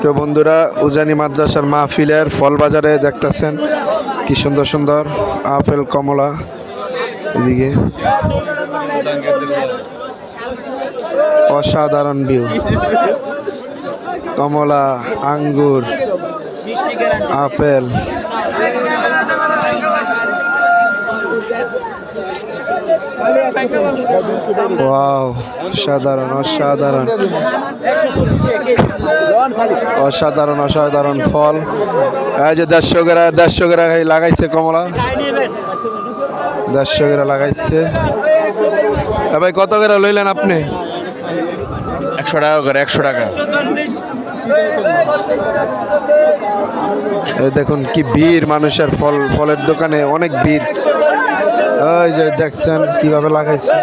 তো বন্ধুরা, উজানি মাদ্রাসার মাহফিলের ফল বাজারে দেখতেছেন কি সুন্দর সুন্দর আপেল, কমলা। এদিকে অসাধারণ ভিউ, কমলা, আঙ্গুর, আপেল। ওয়াও, অসাধারণ অসাধারণ অসাধারণ অসাধারণ ফল। এই যে 150 গ্রা লাগাইছে কমলা, 150 গ্রা লাগাইছে। ভাই কত করে লইলেন আপনি? 100 টাকা করে, 100 টাকা। এই দেখুন কি ভিড় মানুষের, ফলের দোকানে অনেক ভিড়। ওই যে দেখছেন কিভাবে লাগাইছে।